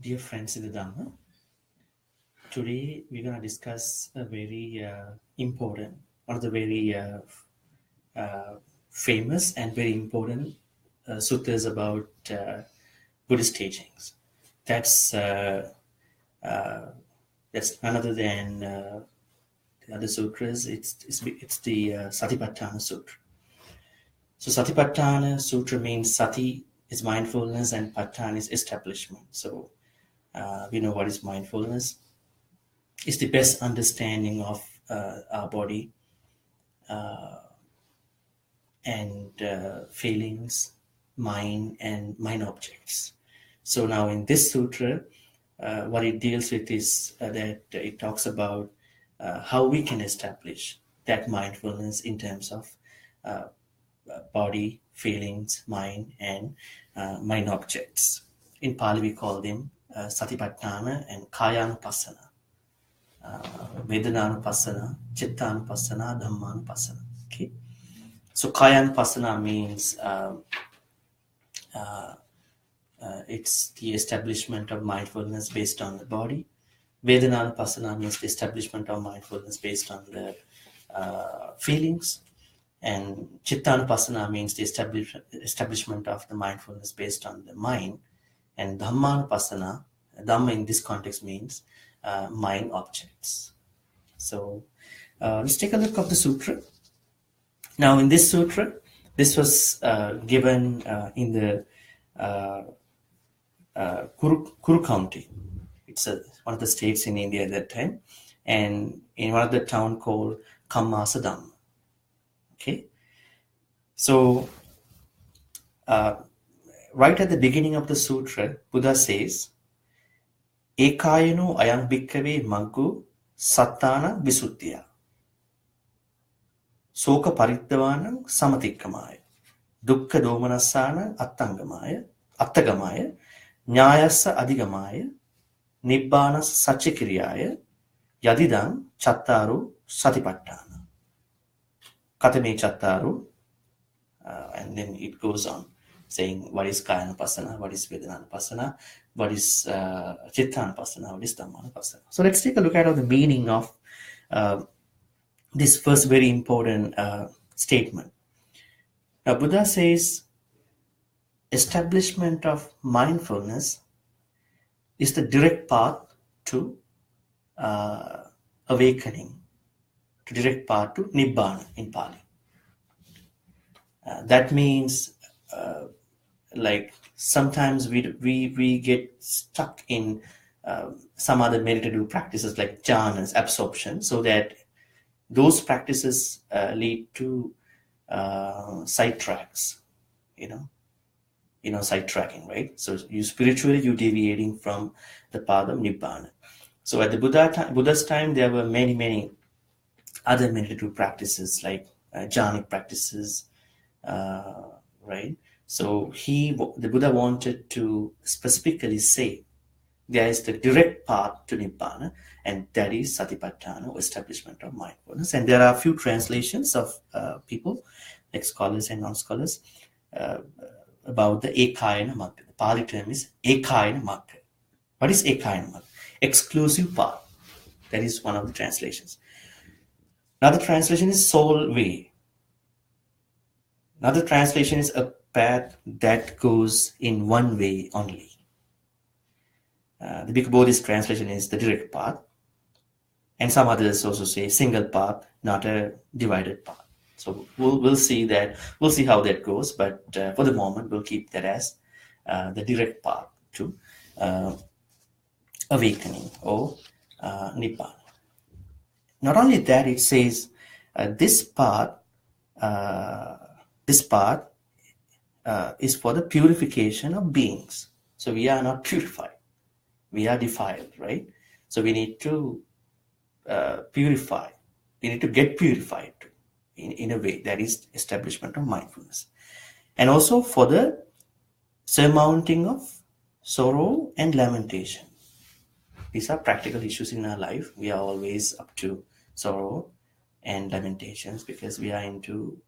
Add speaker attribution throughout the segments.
Speaker 1: Dear friends in the Dhamma, today we're going to discuss a very important, one of the very famous and very important suttas about Buddhist teachings. That's none other than the other sutras. It's the Satipaṭṭhāna Sutra. So Satipaṭṭhāna Sutra means Sati is mindfulness and Patthāna is establishment. So we know what is mindfulness. It's the best understanding of our body and feelings, mind, and mind objects. So now in this sutra, what it deals with is that it talks about how we can establish that mindfulness in terms of body, feelings, mind, and mind objects. In Pali, we call them Satipaṭṭhāna and Kāyanupassana. Vedananupassana, Chittanupassana, Dhammanupassana. Okay, so Kāyanupassana means it's the establishment of mindfulness based on the body. Vedananupassana means the establishment of mindfulness based on the feelings. And Chittanupassana means the establishment of the mindfulness based on the mind. And Dhammanupassana, Dhamma in this context means mind objects. So let's take a look at the sutra. Now in this sutra, this was given in the Kuru County. It's one of the states in India at that time, and in one of the town called Kammasa Dhamma. Okay, so right at the beginning of the sutra, Buddha says, Ekayano ayam bhikkhave maggu sattana visuddhya soka pariddhavanam samatikkamaya dukkha domanasana attagamaya nyayassa adhigamaya nibbanas saccikiriyaya yadidam chattaru satipatthana katame chattaru, and then it goes on saying what is Kāyanupassana, what is Vedananupassana, what is Chittanupassana, what is Dhammanupassana. So let's take a look at the meaning of this first very important statement. Now Buddha says establishment of mindfulness is the direct path to awakening, to direct path to Nibbana in Pali. That means like sometimes we get stuck in some other meditative practices like jhanas, absorption, so that those practices lead to sidetracks, sidetracking, right? So you spiritually, you're deviating from the path of Nibbana. So at the Buddha's time, there were many other meditative practices like jhanic practices, right? So the Buddha wanted to specifically say there is the direct path to Nibbana, and that is Satipaṭṭhāna, or establishment of mindfulness. And there are a few translations of people, like scholars and non-scholars, about the Ekayana Magga. The Pali term is Ekayana Magga. What is Ekayana Magga? Exclusive path. That is one of the translations. Another translation is sole way. Another translation is a path that goes in one way only. The Bhikkhu Bodhi's translation is the direct path. And some others also say single path, not a divided path. So we'll see how that goes. But for the moment, we'll keep that as the direct path to awakening or Nibbana. Not only that, it says this path is for the purification of beings. So we are not purified. We are defiled, right? So we need to purify. We need to get purified in a way that is establishment of mindfulness. And also for the surmounting of sorrow and lamentation. These are practical issues in our life. We are always up to sorrow and lamentations because we are into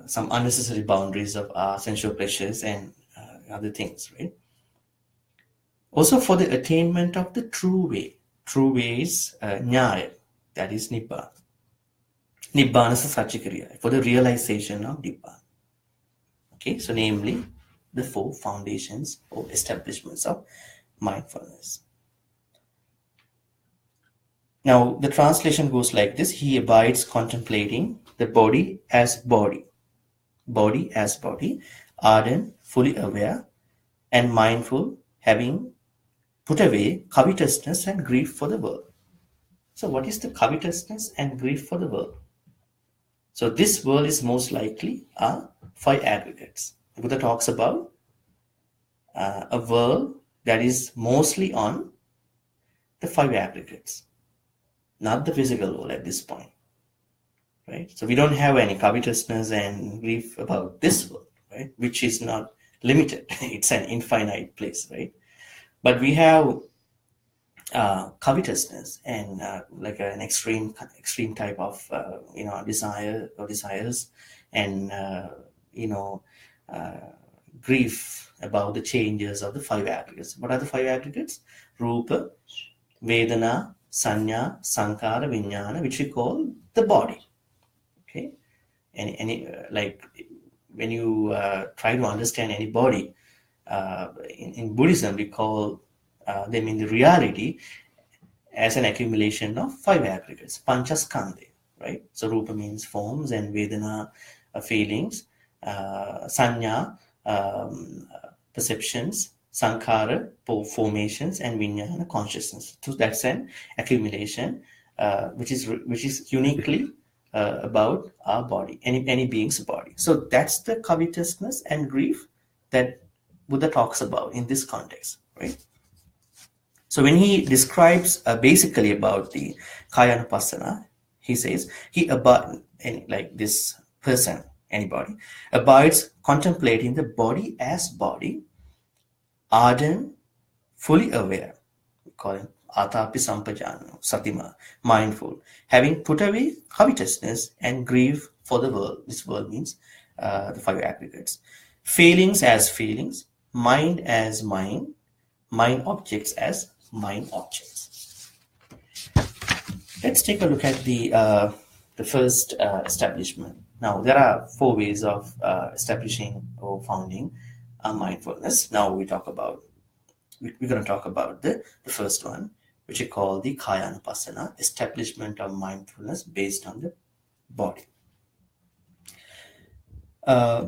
Speaker 1: some unnecessary boundaries of our sensual pleasures and other things, right? Also for the attainment of the true way. True way is Nyaya, that is Nibbana. Nibbana is a Satchikariya, for the realization of Nibbana. Okay, so namely the 4 foundations or establishments of mindfulness. Now the translation goes like this: he abides contemplating the body as body, ardent, fully aware, and mindful, having put away covetousness and grief for the world. So what is the covetousness and grief for the world? So this world is most likely are 5 aggregates. The Buddha talks about a world that is mostly on the 5 aggregates, not the physical world at this point, right? So we don't have any covetousness and grief about this world, right? Which is not limited. It's an infinite place, right? But we have covetousness and like an extreme type of desires and grief about the changes of the 5 aggregates. What are the 5 aggregates? Rupa, Vedana, Sanya, Sankara, Vijnana, which we call the body. Okay, any like when you try to understand any body in Buddhism, we call them in the reality as an accumulation of 5 aggregates, Panchaskandha, right? So Rupa means forms, and Vedana feelings, Sanya perceptions, Sankhara formations, and Vijnana consciousness. So that's an accumulation which is uniquely about our body, any being's body. So that's the covetousness and grief that Buddha talks about in this context, right? So when he describes basically about the Kayanupassana, he says like this person, anybody, abides contemplating the body as body, ardent, fully aware, we call him Atapi Sampajano, Satima, mindful, having put away covetousness and grief for the world. This world means the 5 aggregates. Feelings as feelings, mind as mind objects as mind objects. Let's take a look at the first establishment. Now, there are 4 ways of establishing or founding mindfulness. Now we're going to talk about the first one, which we call the Kayanupassana, establishment of mindfulness based on the body.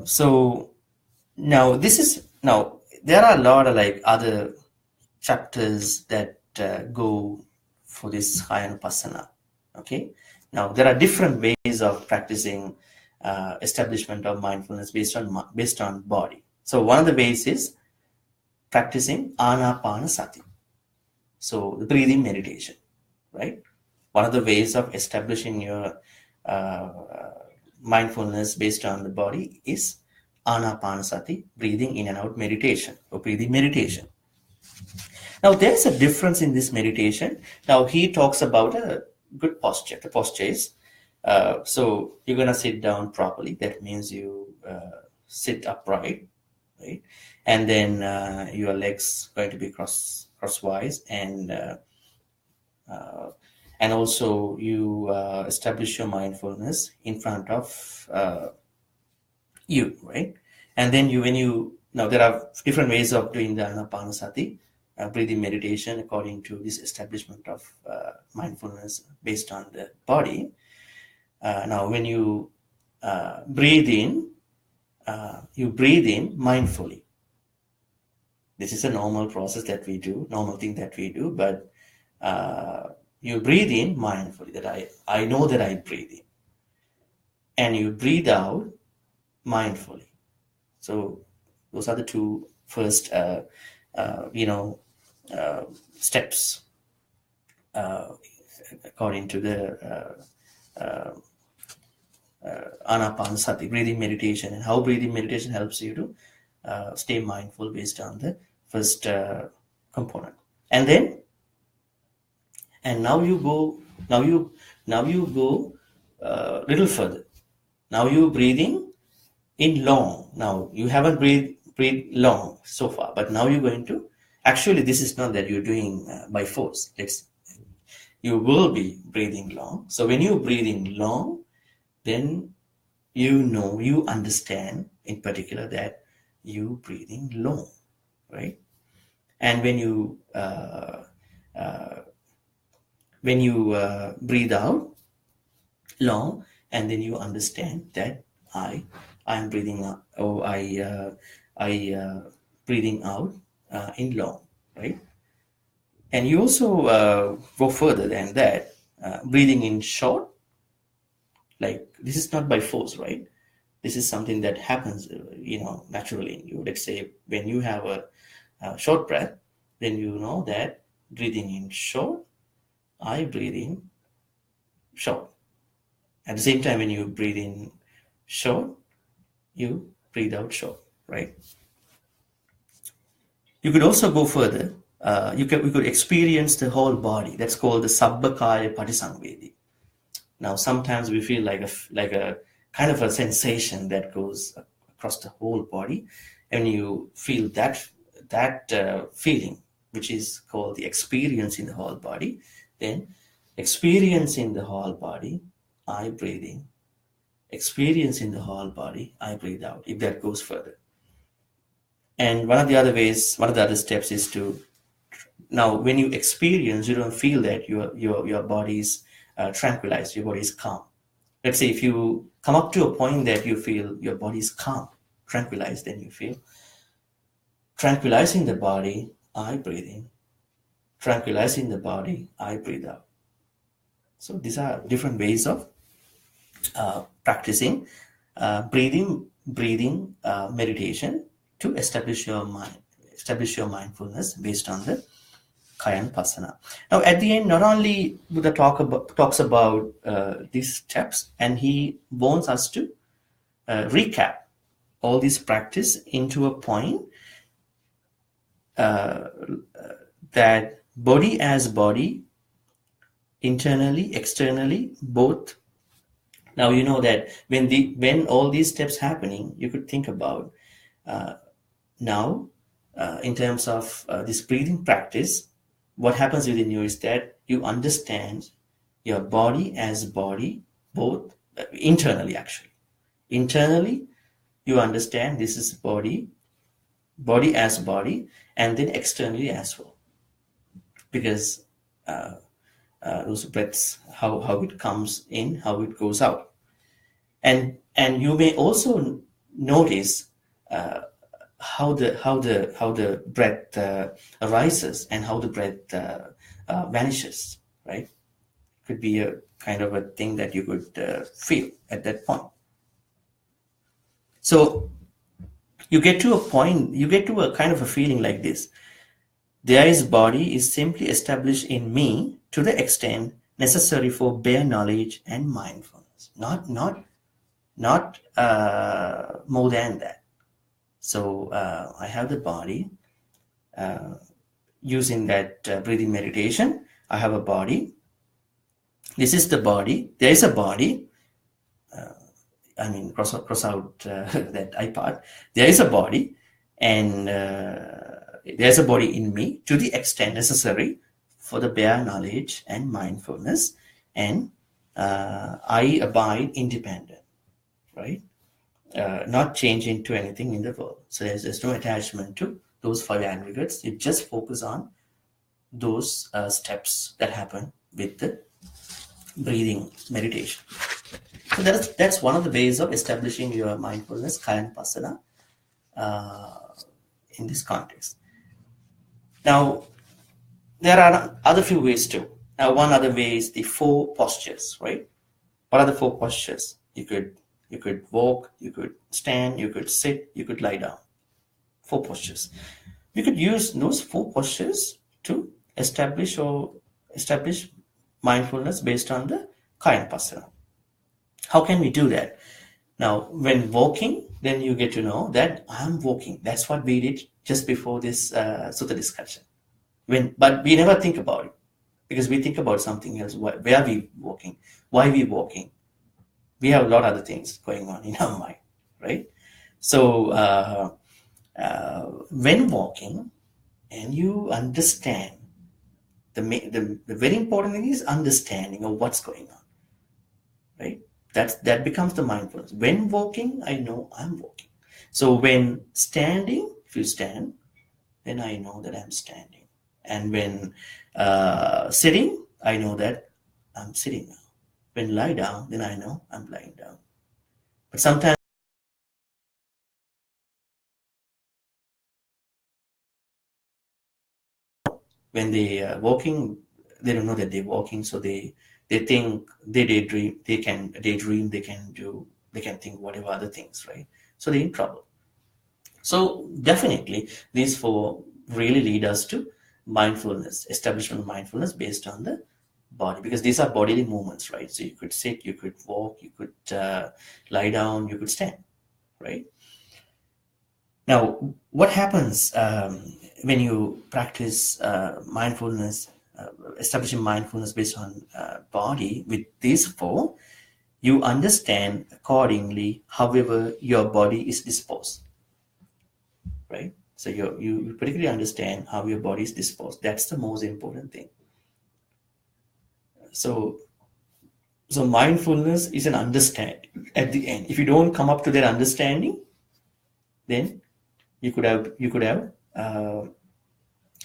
Speaker 1: So now there are a lot of like other chapters that go for this Kayanupassana. Okay. Now there are different ways of practicing establishment of mindfulness based on body. So one of the ways is practicing Anapanasati. So the breathing meditation, right? One of the ways of establishing your mindfulness based on the body is Anapanasati, breathing in and out meditation or breathing meditation. Now there's a difference in this meditation. Now he talks about a good posture. The posture is, so you're going to sit down properly. That means you sit upright, right? And then your legs going to be crosswise, and also you establish your mindfulness in front of you, right? And then now there are different ways of doing the Anapanasati, breathing meditation according to this establishment of mindfulness based on the body. Now when you breathe in mindfully. This is a normal process that we do, normal thing that we do, but you breathe in mindfully, that I know that I breathe in. And you breathe out mindfully. So those are the 2 first, steps according to the Anapanasati, breathing meditation, and how breathing meditation helps you to stay mindful based on the first component. And now you go little further. Now you're breathing in long. Now, you haven't breathed long so far, but now you're going to, actually, this is not that you're doing by force. You will be breathing long. So when you're breathing long, then you understand in particular that you breathing long, right? And when you breathe out long, and then you understand that I'm breathing out, or I breathing out in long, right? And you also go further than that, breathing in short, like this is not by force, right? This is something that happens, naturally in you. Let's say when you have a short breath, then you know that breathing in short, I breathe in short. At the same time, when you breathe in short, you breathe out short, right? You could also go further. We could experience the whole body. That's called the Sabbakaya Patisangvedi. Now, sometimes we feel like a kind of a sensation that goes across the whole body, and you feel that feeling, which is called the experience in the whole body. Then, experience in the whole body, I breathe in. Experience in the whole body, I breathe out. If that goes further, and one of the other steps is to, now when you experience, you don't feel that your body is tranquilized, your body is calm. Let's say if you come up to a point that you feel your body is calm, tranquilized, then you feel tranquilizing the body, I breathe in. Tranquilizing the body, I breathe out. So these are different ways of practicing breathing meditation to establish your mindfulness based on the Kayanupassana. Now, at the end, not only Buddha talks about these steps, and he wants us to recap all this practice into a point that body as body, internally, externally, both. Now you know that when all these steps happening, you could think about now in terms of this breathing practice. What happens within you is that you understand your body as body, both internally, actually. Internally, you understand this is body as body, and then externally as well. Because those breaths, how it comes in, how it goes out. And you may also notice how the breath arises and how the breath vanishes, right? Could be a kind of a thing that you could feel at that point. So you get to a kind of a feeling like this. There is body is simply established in me to the extent necessary for bare knowledge and mindfulness. Not more than that. So I have the body. Using that breathing meditation, I have a body. This is the body. There is a body. Cross out that I part. There is a body, and there's a body in me to the extent necessary for the bare knowledge and mindfulness, and I abide independent, right? Not changing to anything in the world. So there's no attachment to those 5 aggregates. You just focus on those steps that happen with the breathing meditation. So that's one of the ways of establishing your mindfulness, Kayanupassana, in this context. Now, there are other few ways too. Now, one other way is the 4 postures, right? What are the 4 postures? You could walk, you could stand, you could sit, you could lie down. 4 postures. You could use those 4 postures to establish mindfulness based on the Kayanupassana. How can we do that? Now, when walking, then you get to know that I'm walking. That's what we did just before this Sutta discussion. But we never think about it, because we think about something else. Where are we walking? Why are we walking? We have a lot of other things going on in our mind, right? So when walking and you understand, the very important thing is understanding of what's going on, right? That becomes the mindfulness. When walking, I know I'm walking. So when standing, if you stand, then I know that I'm standing. And when sitting, I know that I'm sitting now. When lie down, then I know I'm lying down. But sometimes when they are walking, they don't know that they're walking, so they think they daydream, they can think whatever other things, right? So they're in trouble. So definitely these four really lead us to mindfulness, establishment of mindfulness based on the body, because these are bodily movements, right? So you could sit, you could walk, you could lie down, you could stand, right? Now, what happens when you practice mindfulness, establishing mindfulness based on body with these four? You understand accordingly, however your body is disposed, right? So you particularly understand how your body is disposed. That's the most important thing. So mindfulness is an understanding at the end. If you don't come up to that understanding, then you could have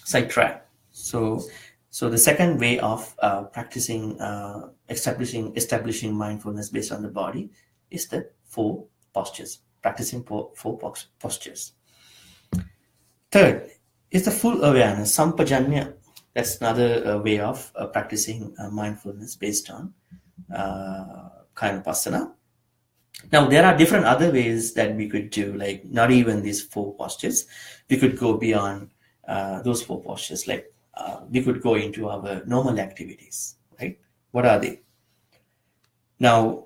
Speaker 1: sidetracked. So the second way of practicing establishing mindfulness based on the body is the four postures. Practicing four postures. Third is the full awareness, sampajanya. That's another way of practicing mindfulness based on Kayanapasana. Now, there are different other ways that we could do, like not even these four postures. We could go beyond those four postures, like we could go into our normal activities, right? What are they? Now,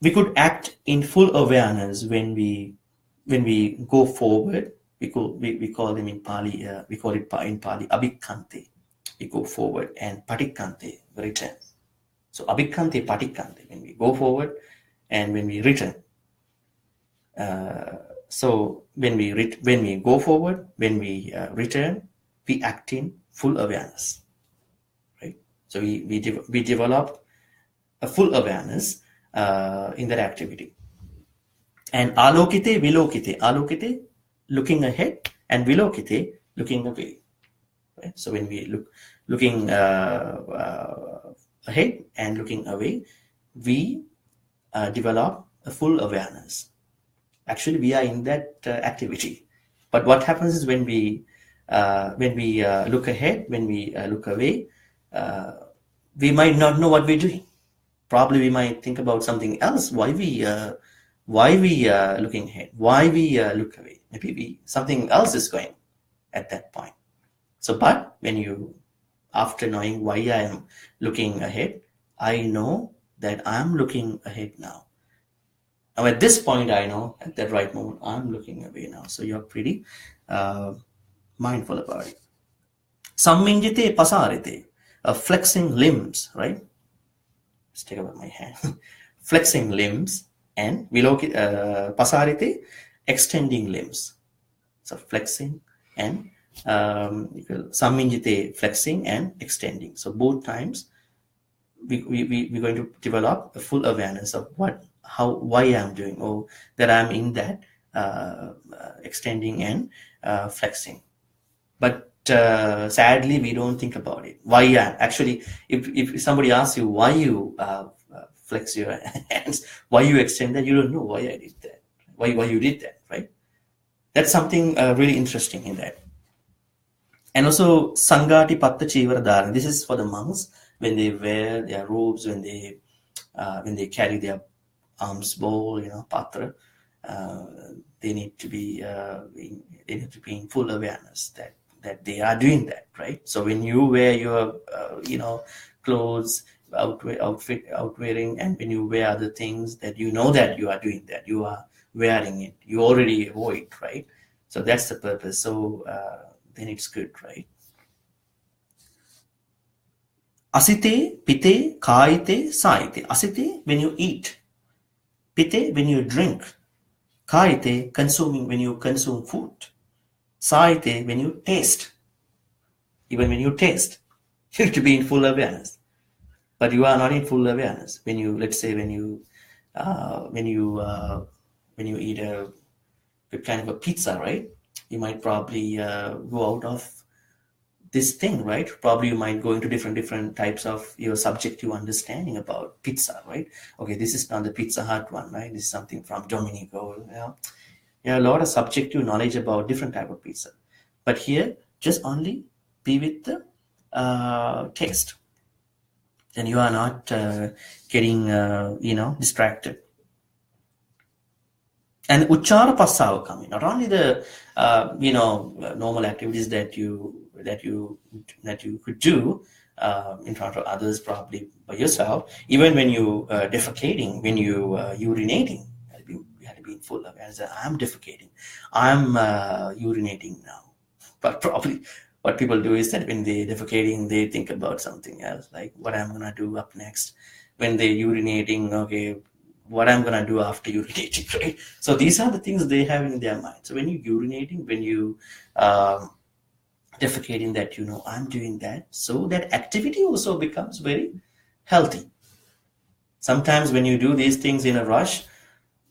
Speaker 1: we could act in full awareness when we go forward. We call them in Pali, we call it in Pali, abhikkante. We go forward, and patikkante, return. So abhikkante, patikkante, when we go forward and when we return. So when we go forward, when we return, we act in full awareness, right? So we develop a full awareness in that activity. And alokite, vilokite, looking ahead, and vilokite, looking away. Right? So when we looking ahead and looking away, we develop a full awareness. Actually, we are in that activity. But what happens is when we look ahead, when we look away, we might not know what we're doing. Probably we might think about something else. Why we looking ahead? Why we look away? Maybe something else is going at that point. So, but when you, after knowing why I am looking ahead, I know that I'm looking ahead now. Now, at this point, I know at that right moment, I'm looking away now. So you're pretty mindful about it. Samminjite pasarite, flexing limbs, right? Let's take out my hand. Flexing limbs, and pasarite, extending limbs. So flexing and samminjite, flexing and extending. So both times we're going to develop a full awareness of why I'm doing, or that I'm in that extending and flexing. But sadly, we don't think about it. Why actually, if somebody asks you why you flex your hands, why you extend that, you don't know why I did that, why you did that, right? That's something really interesting in that. And also Satipaṭṭhāna Chivara Dharana. This is for the monks when they wear their robes, when they carry their arms bowl, patra. They need to be in full awareness that they are doing that, right? So when you wear your clothes, outwearing, and when you wear other things, that you know that you are doing that, you are wearing it, you already avoid, right? So that's the purpose. So then it's good, right? Asite, pite, kaite, saite. Asite, when you eat. Pite, when you drink. Kaite, consuming, when you consume food. Saite, when you taste. Even when you taste, you need to be in full awareness. But you are not in full awareness. When you, let's say, when you eat a good kind of a pizza, right? You might probably go out of this thing, right? Probably you might go into different types of your subjective understanding about pizza, right? Okay, this is not the Pizza Hut one, right? This is something from Domenico. A lot of subjective knowledge about different type of pizza. But here, just only be with the taste. Then you are not getting, distracted. And Uchara Passav coming. Not only the, normal activities that you could do in front of others, probably by yourself. Even when you defecating, when you urinating, you have to be in full awareness. I'm defecating, I'm urinating now. But probably what people do is that when they're defecating, they think about something else, like what I'm gonna do up next. When they're urinating, okay, what I'm gonna do after urinating, right? So these are the things they have in their mind. So when you're urinating, when you defecating, that I'm doing that, so that activity also becomes very healthy. Sometimes when you do these things in a rush,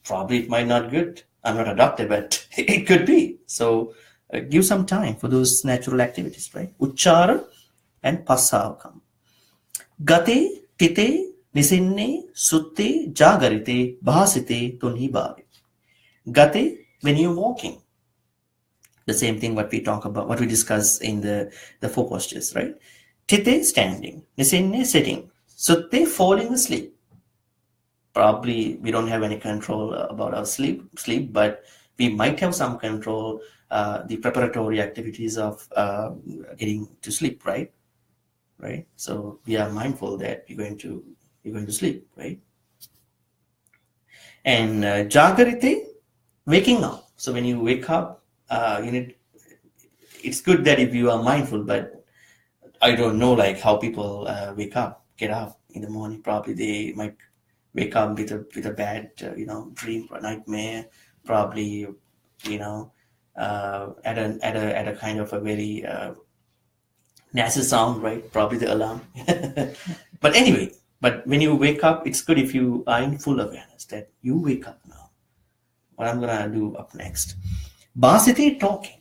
Speaker 1: probably it might not good. I'm not a doctor, but it could be. So give some time for those natural activities, right? Uchchara and Passavakam. Gate, Tite, Nisinne, Sutte, Jagarite, Bhasite, Tunhi Bhave. Gate, when you're walking. The same thing what we talk about, what we discuss in the four postures, right? Tite, standing. Nisinne, sitting. Sutte, falling asleep. Probably we don't have any control about our sleep, but we might have some control the preparatory activities of getting to sleep, right? So we are mindful that you're going to sleep, right? And Jagarite, waking up. So when you wake up, it's good that if you are mindful, but I don't know like how people get up in the morning. Probably they might wake up with a bad dream or nightmare, probably at a kind of a very nasty sound, right? Probably the alarm. But anyway, when you wake up, it's good if you are in full awareness that you wake up now. What I'm gonna do up next. Basiti, talking.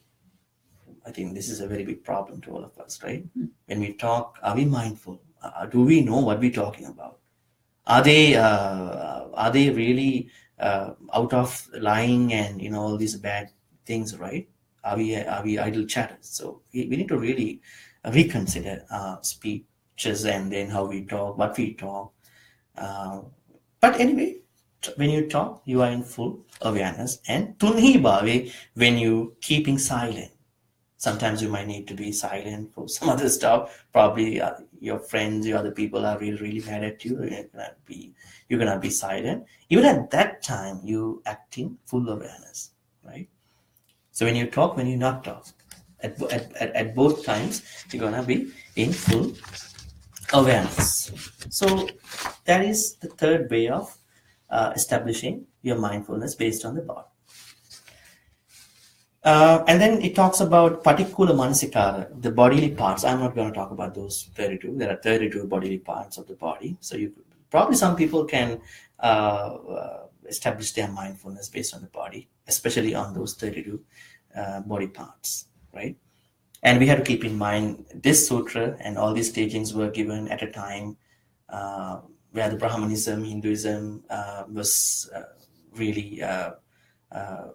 Speaker 1: I think this is a very big problem to all of us, right? When we talk, are we mindful? Do we know what we're talking about? Are they really out of lying and all these bad things, right? Are we idle chatters? So we need to really reconsider speeches and then how we talk, what we talk. But anyway, when you talk, you are in full awareness. And tunhi bhave, when you keeping silent. Sometimes you might need to be silent for some other stuff. Probably your friends, your other people are really, really mad at you. You're gonna be silent. Even at that time, you acting full awareness, right? So when you talk, when you not talk, at both times, you're gonna be in full awareness. So that is the third way of establishing your mindfulness based on the body. And then it talks about particular manasikara, the bodily parts. I'm not going to talk about those 32. There are 32 bodily parts of the body. So probably some people can establish their mindfulness based on the body, especially on those 32 body parts, right? And we have to keep in mind this sutra and all these teachings were given at a time where the Brahmanism, Hinduism was really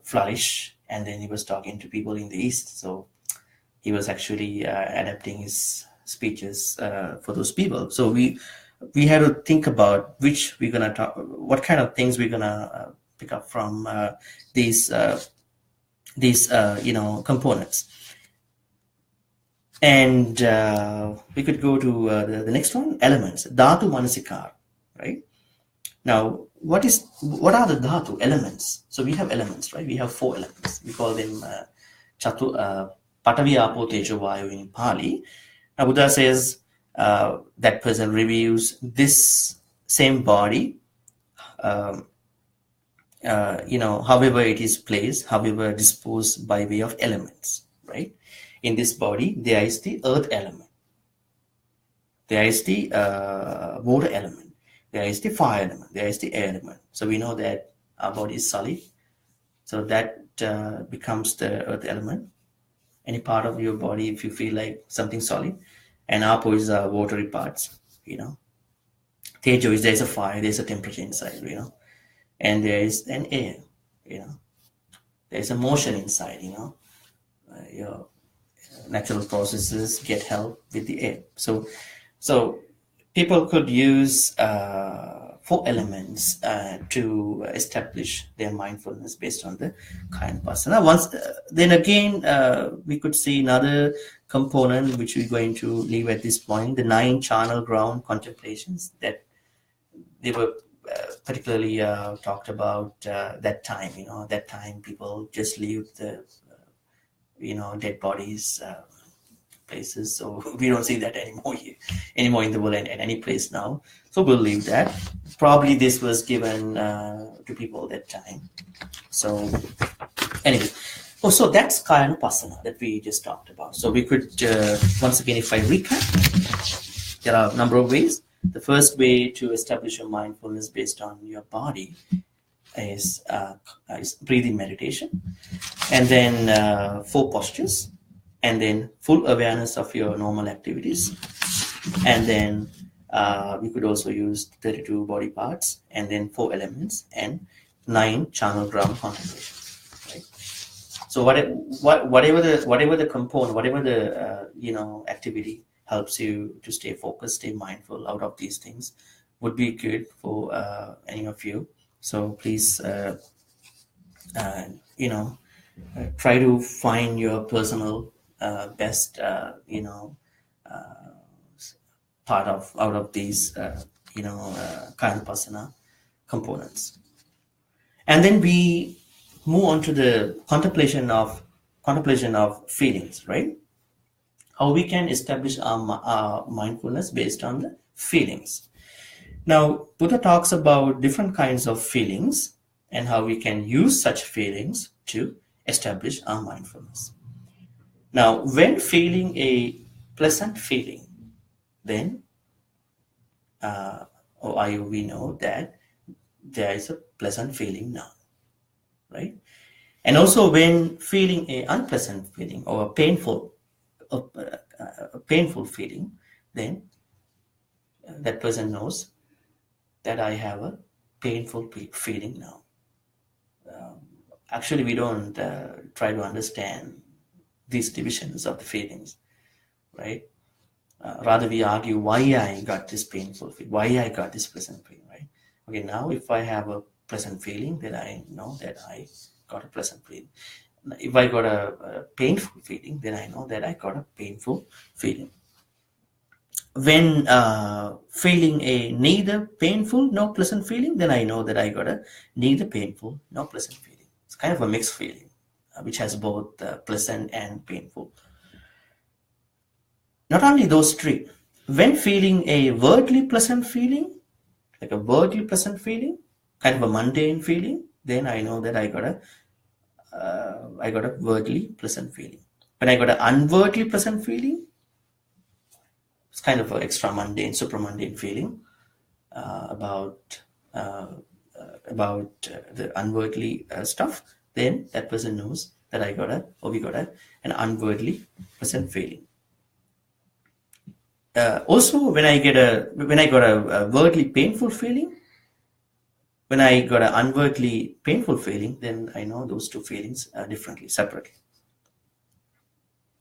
Speaker 1: flourish. And then he was talking to people in the East. So he was actually adapting his speeches for those people. So we had to think about which we're going to talk, what kind of things we're going to pick up from these components. And we could go to the next one, elements, dhatu manasikar, right? Now, what are the dhatu elements? So we have elements, right? We have 4 elements. We call them Patavi, Apo, Tejo, Vayu in Pali. Now, Buddha says that person reviews this same body however it is placed, however disposed by way of elements, right? In this body, there is the earth element, there is the water element, there is the fire element, there is the air element. So we know that our body is solid, so that becomes the earth element. Any part of your body, if you feel like something solid, and Apo is watery parts, Tejo is, there's a fire, there's a temperature inside, and there is an air, there's a motion inside, your natural processes get help with the air. So people could use 4 elements to establish their mindfulness based on the Kaya Vipassana. Then again, we could see another component which we're going to leave at this point, the 9 charnel ground contemplations that they were particularly talked about that time. That time people just leave the dead bodies places, so we don't see that anymore in the world and any place now, so we'll leave that. Probably this was given to people that time. So anyway, so that's Kaya Vipassana that we just talked about. So we could once again, if I recap, there are a number of ways. The first way to establish your mindfulness based on your body is breathing meditation, and then 4 postures, and then full awareness of your normal activities, and then we could also use 32 body parts, and then 4 elements, and 9 charnel ground contemplation. Right? So whatever the component, whatever the activity helps you to stay focused, stay mindful out of these things, would be good for any of you. So please, try to find your personal best, part out of these, Kaya Vipassana components. And then we move on to the contemplation of feelings, right? How we can establish our mindfulness based on the feelings. Now, Buddha talks about different kinds of feelings and how we can use such feelings to establish our mindfulness. Now, when feeling a pleasant feeling, then we know that there is a pleasant feeling now, right? And also when feeling a unpleasant feeling or a painful feeling, then that person knows that I have a painful feeling now. Actually, we don't try to understand these divisions of the feelings, right? Rather, we argue why I got this painful feeling, why I got this pleasant feeling, right? Okay, now if I have a pleasant feeling, then I know that I got a pleasant feeling. If I got a painful feeling, then I know that I got a painful feeling. When feeling a neither painful nor pleasant feeling, then I know that I got a neither painful nor pleasant feeling. It's kind of a mixed feeling, which has both pleasant and painful. Not only those 3, when feeling a worldly pleasant feeling, like a worldly pleasant feeling, kind of a mundane feeling, then I know that I got a worldly pleasant feeling. When I got an unworldly pleasant feeling, it's kind of an extra mundane, super mundane feeling about the unworldly stuff, then that person knows that we got an unworldly pleasant feeling. Also, when I got a worldly painful feeling, when I got an unworldly painful feeling, then I know those 2 feelings differently, separately.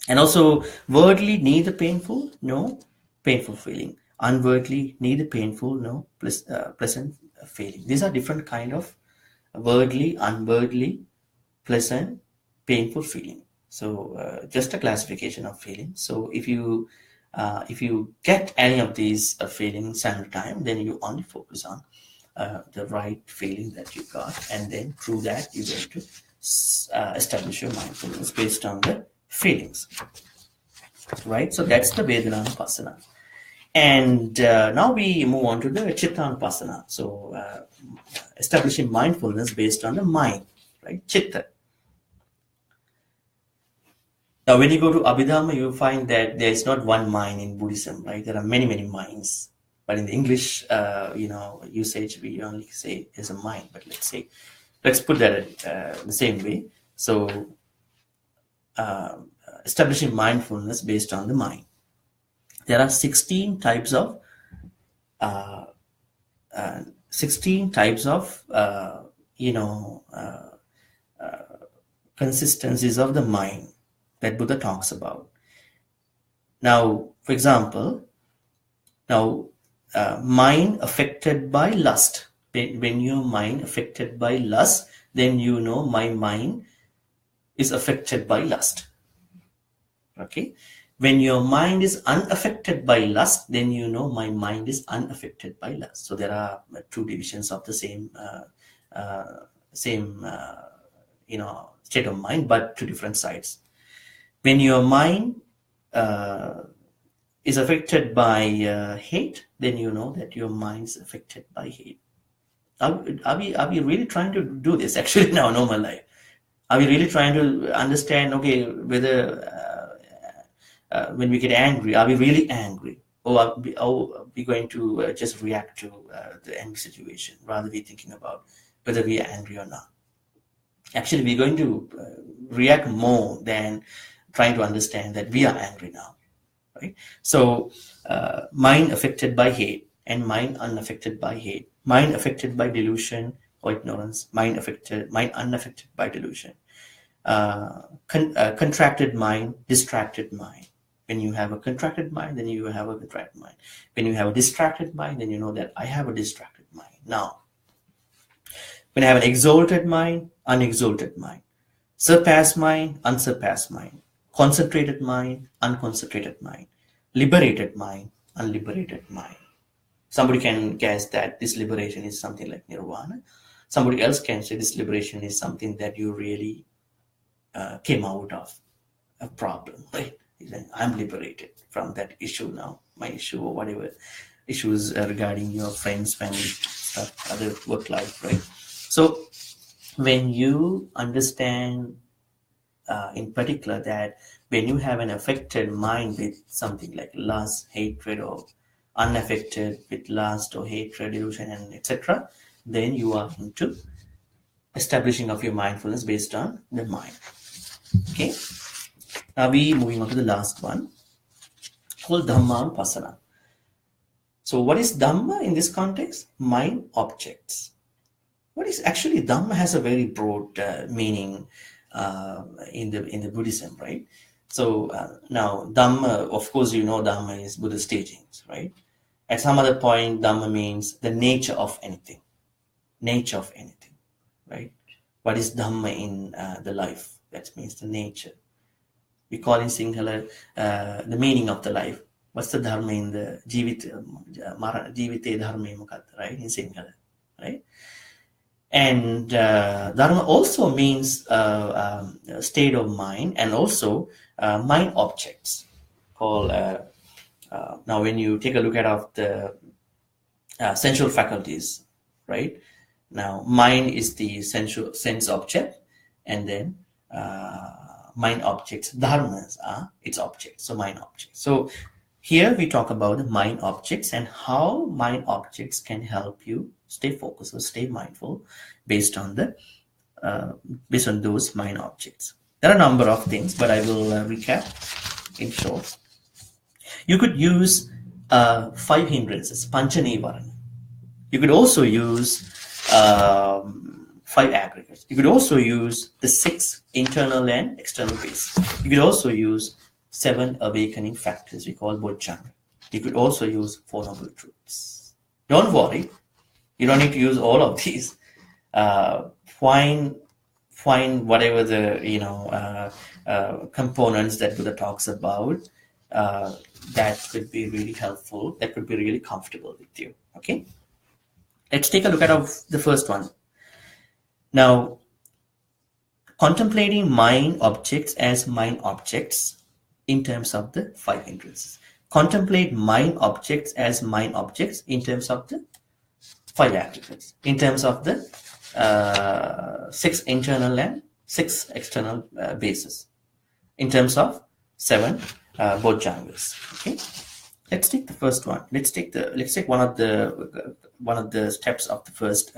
Speaker 1: And also, worldly neither painful, no painful feeling. Unworldly neither painful, no pleasant feeling. These are different kind of worldly, unworldly, pleasant, painful feeling. So just a classification of feelings. So if you get any of these feelings at a time, then you only focus on the right feeling that you got, and then through that you're going to establish your mindfulness based on the feelings, right? So that's the Vedana Vipassana. And now we move on to the Chittanupassana. So establishing mindfulness based on the mind, right? Chitta. Now, when you go to Abhidhamma, you find that there is not one mind in Buddhism, right? There are many, many minds. But in the English, usage, we only say is a mind. But let's put that the same way. So, establishing mindfulness based on the mind. There are 16 types of consistencies of the mind that Buddha talks about. Now, for example, mind affected by lust. When your mind affected by lust, then you know my mind is affected by lust. Okay. When your mind is unaffected by lust, then you know my mind is unaffected by lust. So there are two divisions of the same state of mind, but two different sides. When your mind is affected by hate, then you know that your mind is affected by hate. Are we really trying to do this actually in our normal life? Are we really trying to understand, okay, whether when we get angry, are we really angry? Or are we going to just react to the angry situation rather than thinking about whether we are angry or not? Actually, we're going to react more than trying to understand that we are angry now, right? So, mind affected by hate and mind unaffected by hate. Mind affected by delusion or ignorance. Mind unaffected by delusion. Contracted mind, distracted mind. When you have a contracted mind, then you have a contracted mind. When you have a distracted mind, then you know that I have a distracted mind. Now, when I have an exalted mind, unexalted mind, surpassed mind, unsurpassed mind, concentrated mind, unconcentrated mind, liberated mind, unliberated mind. Somebody can guess that this liberation is something like nirvana. Somebody else can say this liberation is something that you really came out of a problem, right? I'm liberated from that issue now, my issue or whatever issues regarding your friends, family, stuff, other work life, right? So when you understand in particular that when you have an affected mind with something like lust, hatred, or unaffected with lust or hatred, delusion, and etc., then you are into establishing of your mindfulness based on the mind. Okay. Now we moving on to the last one, called Dhammanupassana. So what is Dhamma in this context? Mind objects. What is actually Dhamma has a very broad meaning in the Buddhism, right? So now Dhamma, of course, you know Dhamma is Buddha's teachings, right? At some other point, Dhamma means the nature of anything. Nature of anything, right? What is Dhamma in the life? That means the nature. We call in Sinhala the meaning of the life. What's the dharma in the jivite dharma mukata, right? In Sinhala, right? And dharma also means state of mind and also mind objects. Called now, when you take a look at the sensual faculties, right? Now, mind is the sensual sense object, and then mind objects, dharmas are its objects, so mind objects. So here we talk about the mind objects and how mind objects can help you stay focused or stay mindful based on those mind objects. There are a number of things, but I will recap in short. You could use 5 hindrances, panchanivarana. You could also use 5 aggregates. You could also use the 6 internal and external ways. You could also use 7 awakening factors we call bodhana. You could also use 4 noble truths. Don't worry, you don't need to use all of these. Find whatever the components that Buddha talks about that could be really helpful, that could be really comfortable with you. Okay, let's take a look at the first one. Now, contemplating mind objects as mind objects in terms of the 5 hindrances. contemplate mind objects as mind objects in terms of the 5 aggregates, in terms of the 6 internal and 6 external bases, in terms of 7 bojjhangas. Okay, let's take the first one. Let's take one of the steps of the first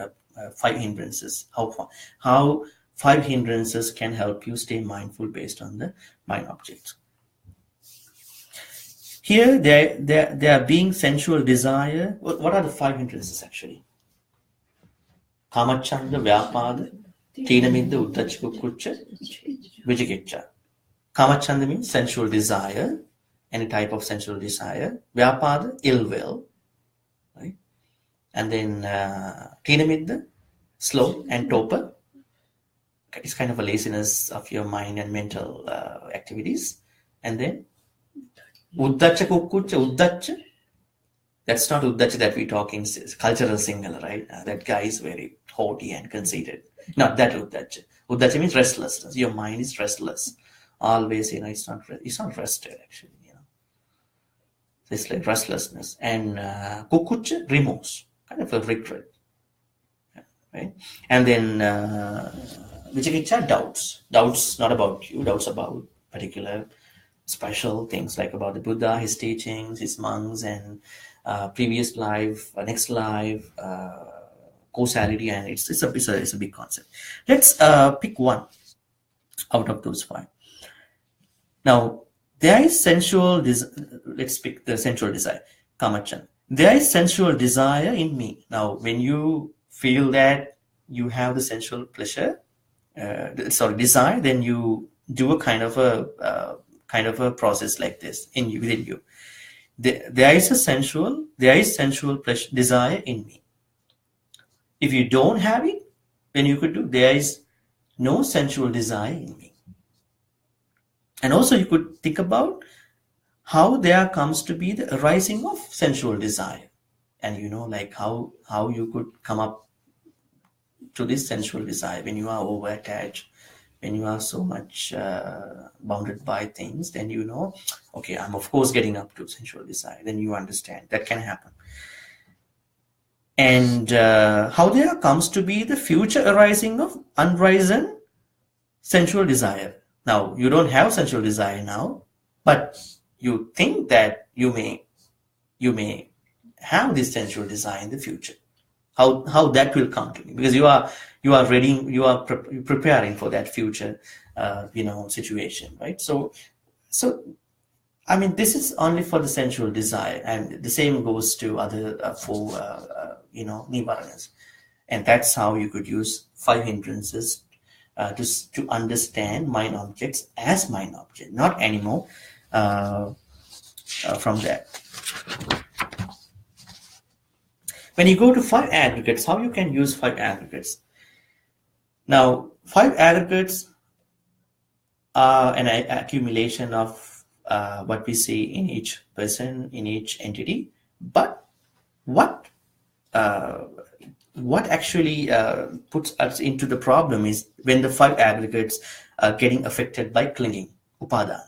Speaker 1: 5 hindrances. How 5 hindrances can help you stay mindful based on the mind objects. Here, they are being sensual desire. What are the 5 hindrances actually? Kamachanda, Vyapada, Tinamidda, Uddhacca, Kukucca, Vijikicha. Kamachanda means sensual desire, any type of sensual desire. Vyapada, ill will, right? And then Tinamidda, slow, and Topa, it's kind of a laziness of your mind and mental activities. And then Uddhacca, Kukucca, Uddhacca, that's not Uddhacca that we talk in cultural singular, right? That guy is very haughty and conceited. Not that Uddhacca. Uddhacca means restlessness. Your mind is restless. Always, it's not rested actually, So it's like restlessness. And Kukucca, remorse, kind of a regret, right? And then Vijikicha, doubts not about you, doubts about particular special things like about the Buddha, his teachings, his monks, and previous life, next life, causality, and it's a big concept. Let's pick one out of those 5. Now, there is sensual let's pick the sensual desire, Kamachan. There is sensual desire in me. Now, when you feel that you have the sensual pleasure, desire, then you do a kind of a process like this within you. There is sensual pleasure, desire in me. If you don't have it, then you could do, there is no sensual desire in me. And also you could think about how there comes to be the arising of sensual desire. And like how you could come up to this sensual desire when you are over attached, when you are so much bounded by things, then okay, I'm of course getting up to sensual desire. Then you understand that can happen. And how there comes to be the future arising of unrisen sensual desire. Now, you don't have sensual desire now, but you think that you may have this sensual desire in the future. How that will come to you, because you are ready, you are preparing for that future situation, right? So I mean, this is only for the sensual desire, and the same goes to other 4 nivaranas, and that's how you could use 5 hindrances to understand mind objects as mind object, not anymore from that. When you go to 5 aggregates, how you can use 5 aggregates? Now, 5 aggregates are an accumulation of what we see in each person, in each entity. But what actually puts us into the problem is when the 5 aggregates are getting affected by clinging, upadana,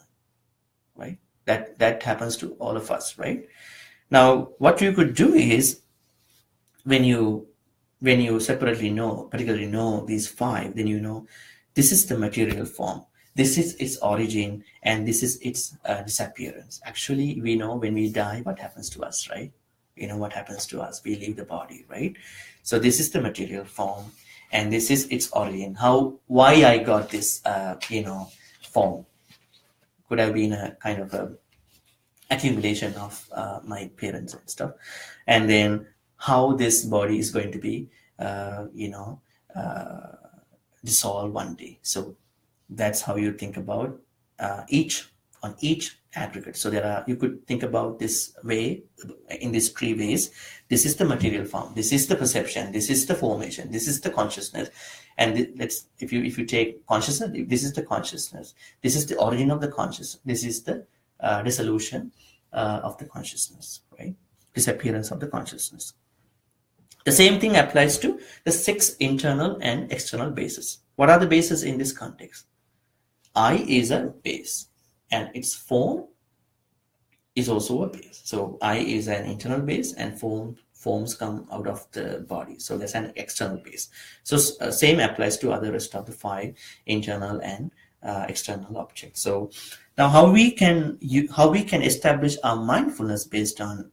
Speaker 1: right? That happens to all of us, right? Now, what you could do is, when you separately particularly know these 5, then this is the material form, this is its origin, and this is its disappearance. Actually, we know when we die what happens to us, right? What happens to us, we leave the body, right? So this is the material form, and this is its origin. Why I got this form could have been a kind of a accumulation of my parents and stuff, and then how this body is going to be dissolved one day. So that's how you think about each aggregate. So you could think about this way, in these 3 ways. This is the material form, this is the perception, this is the formation, this is the consciousness. And if you take consciousness, this is the consciousness, this is the origin of the consciousness, this is the dissolution of the consciousness, right? Disappearance of the consciousness. The same thing applies to the 6 internal and external bases. What are the bases in this context? I is a base, and its form is also a base. So I is an internal base, and forms come out of the body. So that's an external base. So same applies to other rest of the 5 internal and external objects. So now how we can establish our mindfulness based on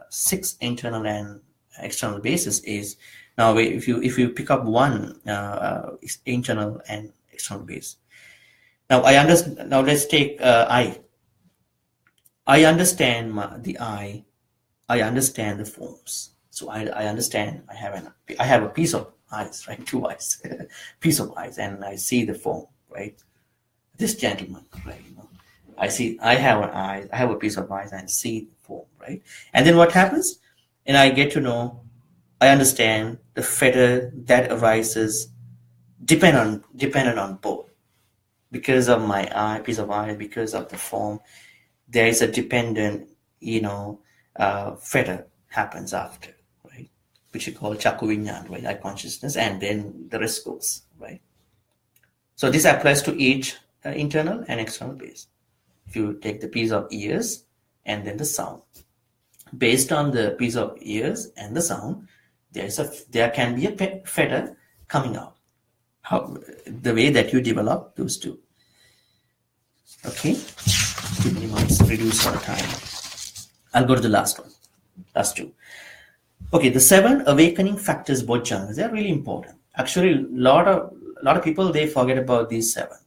Speaker 1: 6 internal and external bases is, now if you pick up one internal and external base. Now I understand. Now let's take I. I understand the I. I understand the forms. So I understand. I have a piece of eyes, right? 2 eyes, piece of eyes, and I see the form, right? This gentleman, right? I have an eye. I have a piece of eyes, and see the form, right? And then what happens? And I get to know. I understand the fetter that arises dependent on both. Because of my eye, piece of eye, because of the form, there is a dependent, fetter happens after, right? Which you call Chakku Vinyan, right? Eye consciousness, and then the rest goes, right? So this applies to each internal and external base. If you take the piece of ears and then the sound, based on the piece of ears and the sound, there can be a fetter coming out. The way that you develop those two. Okay, reduce our time. I'll go to the last two. Okay, the 7 awakening factors, bodhjangas, they're really important. Actually, a lot of people, they forget about these 7.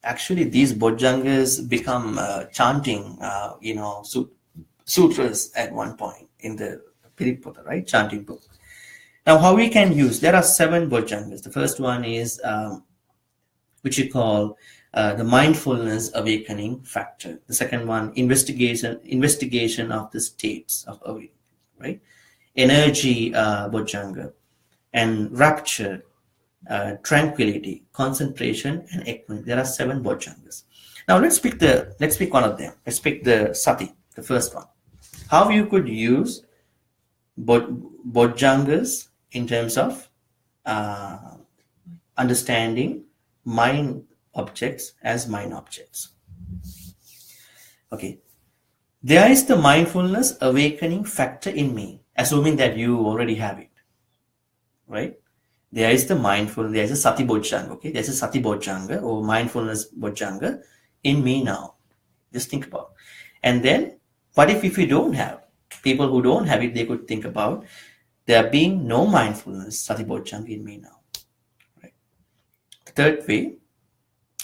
Speaker 1: Actually, these bodhjangas become chanting, sutras at one point in the Piriputta, right? Chanting book. Now, how we can use, there are 7 bodhjangas. The first one is, which you call the mindfulness awakening factor. The second one, investigation of the states of awakening, right? Energy bodhjanga, and rapture, tranquility, concentration, and equanimity. There are 7 bodhjangas. Now let's pick one of them. Let's pick the sati, the first one. How you could use bodhjangas in terms of understanding mind objects as mind objects. Okay, there is the mindfulness awakening factor in me, assuming that you already have it, right? There is there's a sati bodhjanga, okay? There's a sati bodhjanga or mindfulness bodhjanga in me now. Just think about. And then, what if you don't have? People who don't have it, they could think about there being no mindfulness, sati bodhjanga in me now. Right? The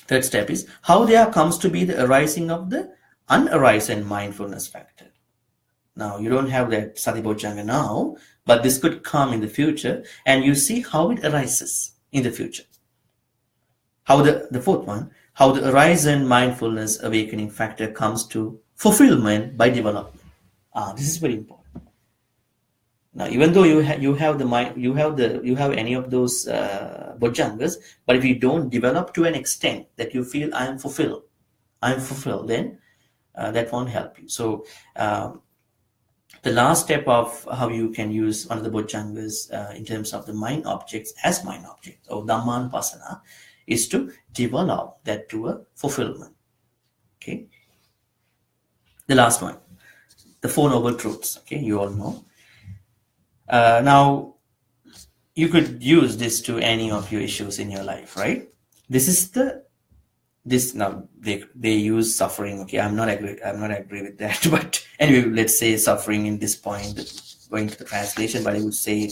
Speaker 1: third step is how there comes to be the arising of the unarisen mindfulness factor. Now, you don't have that sati bodhjanga now, but this could come in the future, and you see how it arises in the future. How the fourth one, how the arisen mindfulness awakening factor comes to fulfillment by development. This is very important. Now, even though you have the mind, you have any of those bodhjangas, but if you don't develop to an extent that you feel I am fulfilled, then that won't help you. So the last step of how you can use one of the bodhjangas in terms of the mind objects as mind objects or dhammanupassana is to develop that to a fulfillment. Okay. The last one, the 4 noble truths. Okay, you all know. Now, you could use this to any of your issues in your life, right? Now they use suffering. Okay, I'm not agree with that. But anyway, let's say suffering in this point, going to the translation. But I would say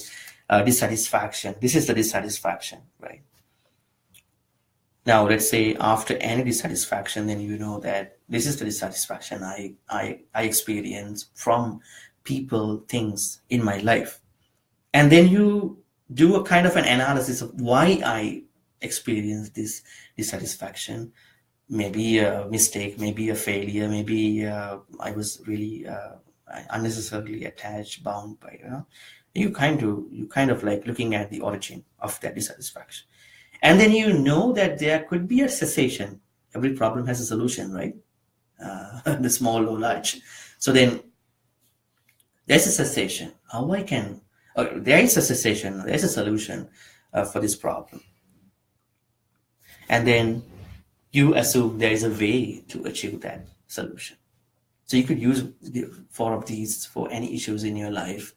Speaker 1: dissatisfaction. This is the dissatisfaction, right? Now, let's say after any dissatisfaction, then you know that this is the dissatisfaction I experience from people, things in my life. And then you do a kind of an analysis of why I experienced this dissatisfaction. Maybe a mistake, maybe a failure, maybe I was really unnecessarily attached, bound by, you kind of like looking at the origin of that dissatisfaction. And then you know that there could be a cessation. Every problem has a solution, right? The small or large. So then there's a cessation. There is a cessation, there's a solution for this problem. And then you assume there is a way to achieve that solution. So you could use the 4 of these for any issues in your life,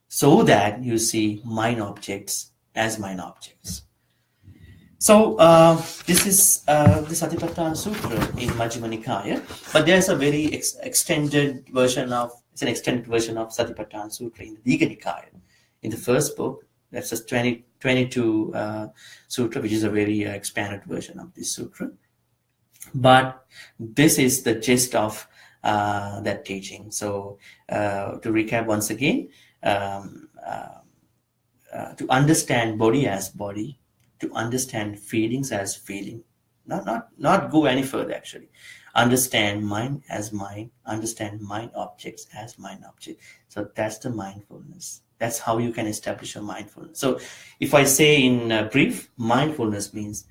Speaker 1: so that you see mind objects as mind objects. So this is the Satipaṭṭhāna Sutra in Majjhima Nikaya, but there's a very extended version of Satipaṭṭhāna Sutra in the Digha Nikaya. In the first book, that's just 22 Sutra, which is a very expanded version of this sutra. But this is the gist of that teaching. So to recap once again, to understand body as body, to understand feelings as feeling, not go any further actually. Understand mind as mind, understand mind objects as mind object. So that's the mindfulness. That's how you can establish a mindfulness. So if I say in brief, mindfulness means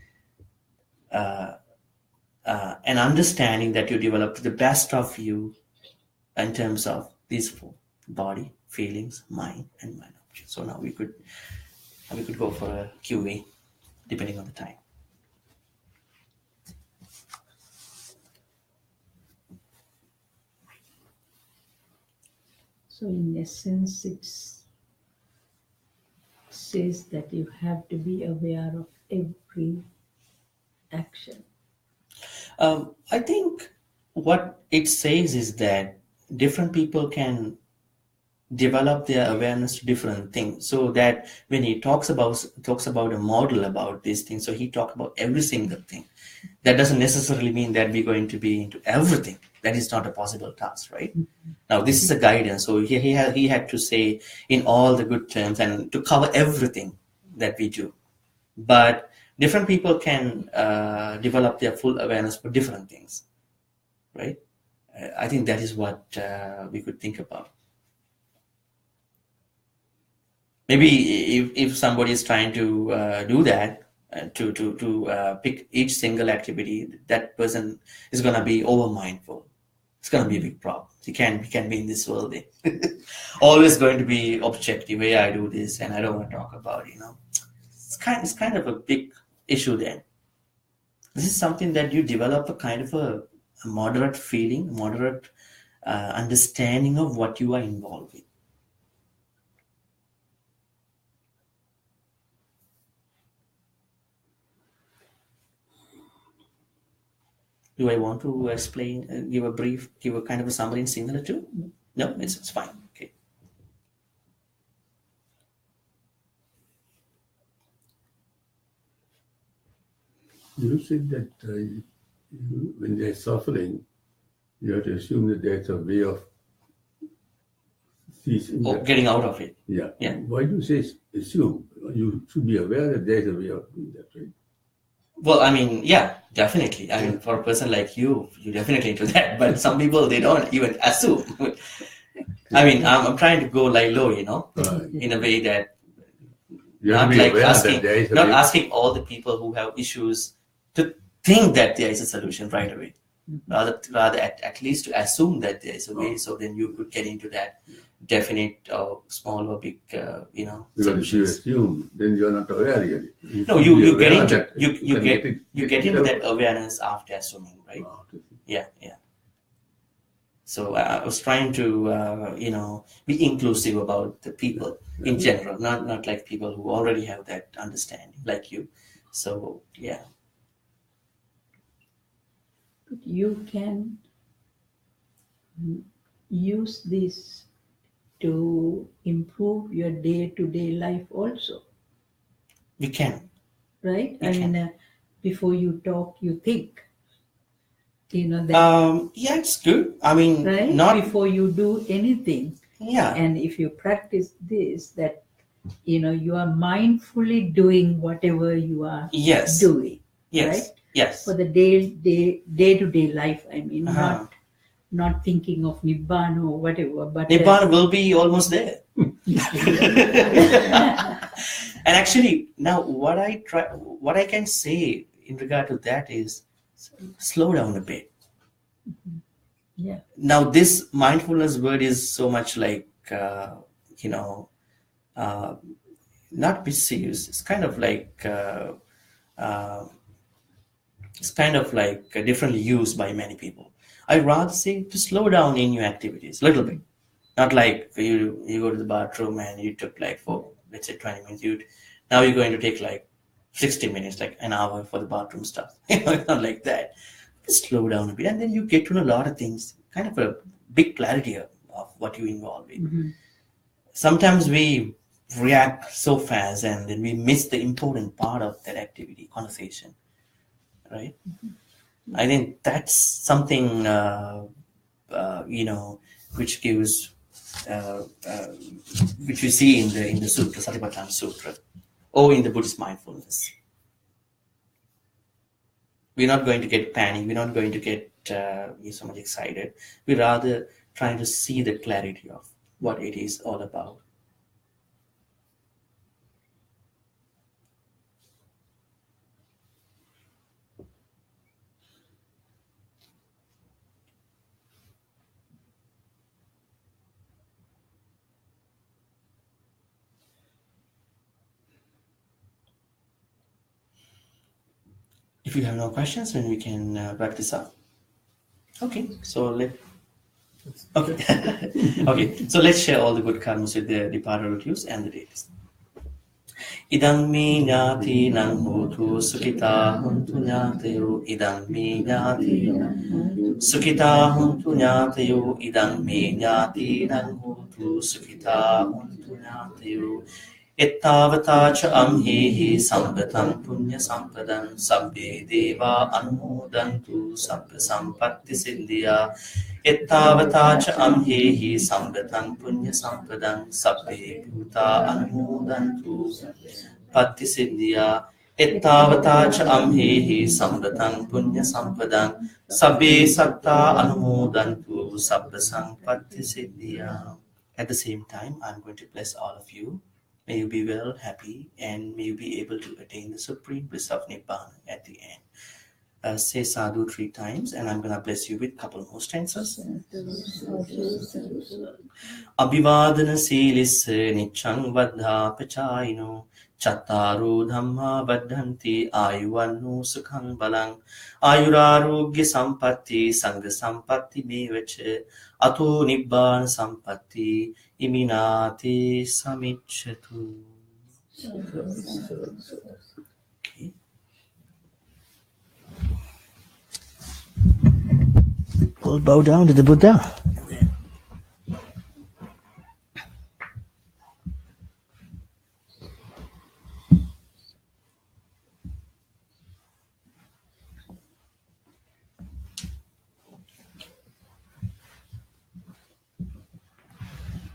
Speaker 1: an understanding that you develop to the best of you in terms of these 4: body, feelings, mind, and mind objects. So now we could go for a QA depending on the time.
Speaker 2: So in essence, it says that you have to be aware of every action.
Speaker 1: I think what it says is that different people can develop their awareness to different things. So that when he talks about a model about these things, so he talks about every single thing. That doesn't necessarily mean that we're going to be into everything. That is not a possible task, right? Mm-hmm. Now this is a guidance. So he had to say in all the good terms and to cover everything that we do. But different people can develop their full awareness for different things, right? I think that is what we could think about. Maybe if somebody is trying to do that, to pick each single activity, that person is going to be over mindful. It's going to be a big problem. He can be in this world. Always going to be objective. Way I do this, and I don't want to talk about it. It's kind of a big issue then. This is something that you develop a kind of a moderate feeling, moderate understanding of what you are involved with. Do I want to explain, give a kind of a summary similar to? No, it's fine. Okay.
Speaker 3: You said that when there's suffering, you have to assume that there's a way of ceasing.
Speaker 1: Getting out of it.
Speaker 3: Yeah.
Speaker 1: Yeah.
Speaker 3: Why do you say assume? You should be aware that there's a way of doing that, right?
Speaker 1: Well, I mean, yeah, definitely. I mean, for a person like you definitely into that. But some people, they don't even assume. I mean, I'm trying to go like low, in a way that not like asking all the people who have issues to think that there is a solution right away. Mm-hmm. Rather at least to assume that there is a way, so then you could get into that definite or small or big,
Speaker 3: Because if you assume, then you're not aware really.
Speaker 1: No, you get into that awareness after assuming, right? Oh, okay. Yeah. So I was trying to, be inclusive about the people in general, not like people who already have that understanding, like you. So yeah.
Speaker 2: But you can use this to improve your day-to-day life also.
Speaker 1: We can.
Speaker 2: Right? Before you talk, you think. That.
Speaker 1: Yeah, it's good. I mean,
Speaker 2: right?
Speaker 1: Not
Speaker 2: before you do anything.
Speaker 1: Yeah.
Speaker 2: And if you practice this, that you are mindfully doing whatever you are doing.
Speaker 1: Yes.
Speaker 2: Right?
Speaker 1: Yes.
Speaker 2: For the day-to-day life, not thinking of Nibbana or whatever. But
Speaker 1: Nibbana will be almost there. And actually, now what I can say in regard to that is slow down a bit.
Speaker 2: Mm-hmm. Yeah.
Speaker 1: Now this mindfulness word is so much like, not misused. It's kind of like differently used by many people. I rather say to slow down in your activities a little bit. Not like you go to the bathroom and you took like for let's say 20 minutes. Now you're going to take like 60 minutes, like an hour for the bathroom stuff. It's not like that. Just slow down a bit, and then you get to know a lot of things. Kind of a big clarity of what you involve in. Sometimes we react so fast, and then we miss the important part of that activity, conversation, right? I think that's something which gives uh, uh, which we see in the sutra, Satipatthana Sutra, or in the Buddhist mindfulness. We're not going to get panic. We're not going to get so much excited. We're rather trying to see the clarity of what it is all about. If you have no questions, then we can wrap this up. Okay, so okay, so let's share all the good karmas with the departed relatives and the deities. Idang me nyati nang hotu sukita huntu nyatayo. Idang me nyati sukita huntu nyatayo. Idang me nyati nang hotu sukita huntu nyatayo. Ittavata cha amhehi sambatam punya sampadam sabbe deva anumodantu sabba sampatti siddhya. Ittavata cha amhehi sambatam punya sampadam sabbe bhuta anumodantu patti siddhya. Ittavata cha amhehi sambatam punya sampadam sabbe satta anumodantu sabba sampatti siddhya. At the same time, I'm going to bless all of you. May you be well, happy, and may you be able to attain the supreme bliss of Nibbana at the end. Say sadhu 3 times, and I'm going to bless you with a couple more stanzas. Abhivadana silisse nichang vaddha pachayino chattaru dhamma vaddhanti ayuvannu sukhang balang ayurarogya sampatti sangha sampatti mevache ato nibbana sampatti iminati samicchatu. Okay. We'll bow down to the Buddha.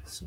Speaker 1: So